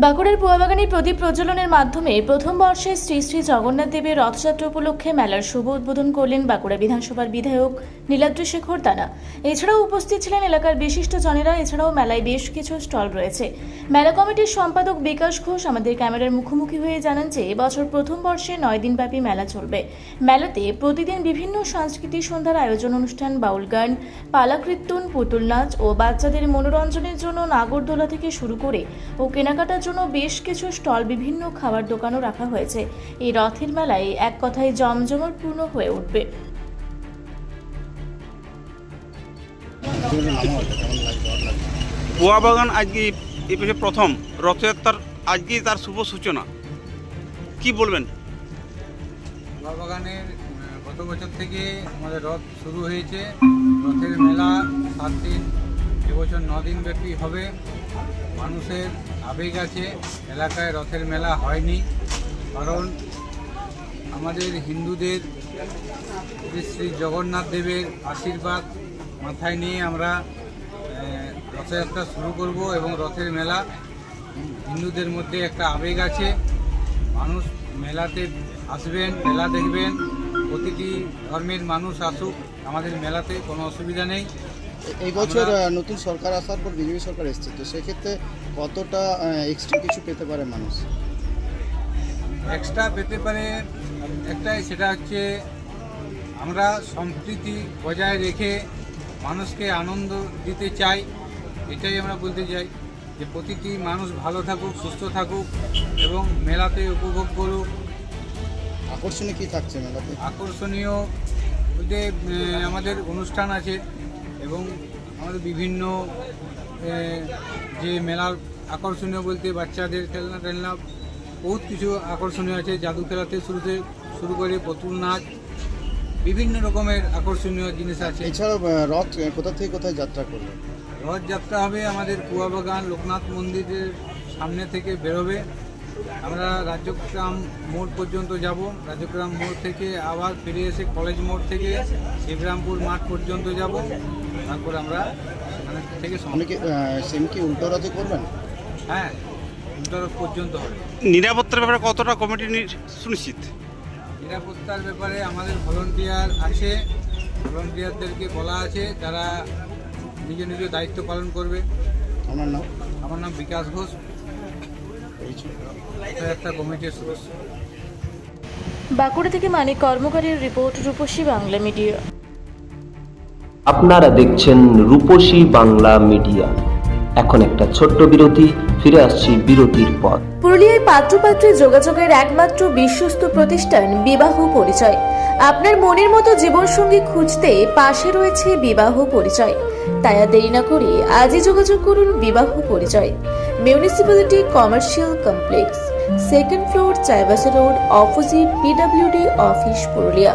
বাঁকুড়ার পুয়াবাগানে প্রদীপ প্রজ্বলনের মাধ্যমে প্রথম বর্ষে শ্রী শ্রী জগন্নাথ দেবের রথযাত্রা উপলক্ষে মেলার শুভ উদ্বোধন করলেন বাঁকুড়া বিধানসভার বিধায়ক নীলাদ্রি শেখর দানা। এছাড়াও উপস্থিত ছিলেন এলাকার বিশিষ্ট জনেরা। এছাড়াও মেলায় বেশ কিছু স্টল রয়েছে। মেলা কমিটির সম্পাদক বিকাশ ঘোষ আমাদের ক্যামেরার মুখোমুখি হয়ে জানান যে এবছর প্রথম বর্ষে 9 দিনব্যাপী মেলা চলবে। মেলাতে প্রতিদিন বিভিন্ন সাংস্কৃতিক সন্ধ্যার আয়োজন, অনুষ্ঠান, বাউল গান, পালাকীর্তন, পুতুল নাচ ও বাচ্চাদের মনোরঞ্জনের জন্য নাগরদোলা থেকে শুরু করে ও কেনাকাটার জন্য বেশ কিছু স্টল, বিভিন্ন খাবার দোকানও রাখা হয়েছে। এই রথের মেলায় এক কথায় জমজমাটপূর্ণ হয়ে উঠবে। পুয়াবাগান আজকে এই প্রথম রথযাত্রার আজকে তার শুভ সূচনা, কি বলবেন? পুয়াবাগানের গত বছর থেকে আমাদের রথ শুরু হয়েছে। রথের মেলা 7 দিন, এবছর 9 দিন ব্যাপী হবে। মানুষের আবেগ আছে। এলাকায় রথের মেলা হয়নি, কারণ আমাদের হিন্দুদের শ্রী জগন্নাথ দেবের আশীর্বাদ মাথায় নিয়ে আমরা রথযাত্রা শুরু করব এবং রথের মেলা হিন্দুদের মধ্যে একটা আবেগ আছে। মানুষ মেলাতে আসবেন, মেলা দেখবেন। প্রতিটি ধর্মের মানুষ আসুক আমাদের মেলাতে, কোনো অসুবিধা নেই। এই বছর নতুন সরকার আসার পর বিজেপি সরকার এসেছে, তো সেক্ষেত্রে কতটা এক্সট্রা কিছু পেতে পারে মানুষ? এক্সট্রা পেতে পারে একটাই, সেটা হচ্ছে আমরা সম্প্রীতি বজায় রেখে মানুষকে আনন্দ দিতে চাই। এটাই আমরা বলতে চাই যে প্রতিটি মানুষ ভালো থাকুক, সুস্থ থাকুক এবং মেলাতে উপভোগ করুক। আকর্ষণীয় কী থাকছে মেলাতে? আকর্ষণীয় বলতে আমাদের অনুষ্ঠান আছে এবং আমাদের বিভিন্ন যে মেলার আকর্ষণীয় বলতে বাচ্চাদের খেলনা টেলনা বহুত কিছু আকর্ষণীয় আছে। জাদু খেলাতে শুরু করে পুতুল নাচ, বিভিন্ন রকমের আকর্ষণীয় জিনিস আছে। এছাড়াও রথ কোথা থেকে কোথায় যাত্রা করবে? রথযাত্রা হবে আমাদের পুয়াবাগান লোকনাথ মন্দিরের সামনে থেকে বেরোবে। আমরা রাজ্যগ্রাম মোড় পর্যন্ত যাব। রাজ্যগ্রাম মোড় থেকে আবার ফিরে এসে কলেজ মোড় থেকে শিবরামপুর মাঠ পর্যন্ত যাব। তারপর আমরা সেখানে থেকে সেম কি উল্টো রথে করবেন? হ্যাঁ, উল্টো রথ পর্যন্ত হবে। নিরাপত্তার ব্যাপারে কতটা কমিটি সুনিশ্চিত? নিরাপত্তার ব্যাপারে আমাদের ভলান্টিয়ার আছে। ভলান্টিয়ারদেরকে বলা আছে, তারা নিজ নিজ দায়িত্ব পালন করবে। আমার নাম বিকাশ ঘোষ, একটা কমিটির সদস্য। বাঁকুড়া থেকে মানিক কর্মকারীর রিপোর্ট, রূপসী বাংলা মিডিয়া। আপনারা দেখছেন রূপসী বাংলা মিডিয়া। এখন একটা ছোট্ট বিরতি, ফিরে আসছি বিরতির পর। পুরুলিয়ায় পাত্রপাত্রী যোগাযোগের একমাত্র বিশ্বস্ত প্রতিষ্ঠান বিবাহ পরিচয়। আপনার মনের মতো জীবনসঙ্গী খুঁজতে পাশে রয়েছে বিবাহ পরিচয়। তাই আর দেরি না করে আজই যোগাযোগ করুন বিবাহ পরিচয়। Municipality commercial complex, 2nd floor, Chaibasa road, opposite PWD office, Purulia.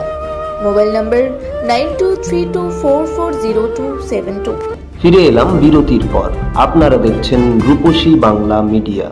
Mobile নম্বর 9232440272। ফিরে এলাম বিরতির পর। আপনারা দেখছেন রূপসী বাংলা মিডিয়া।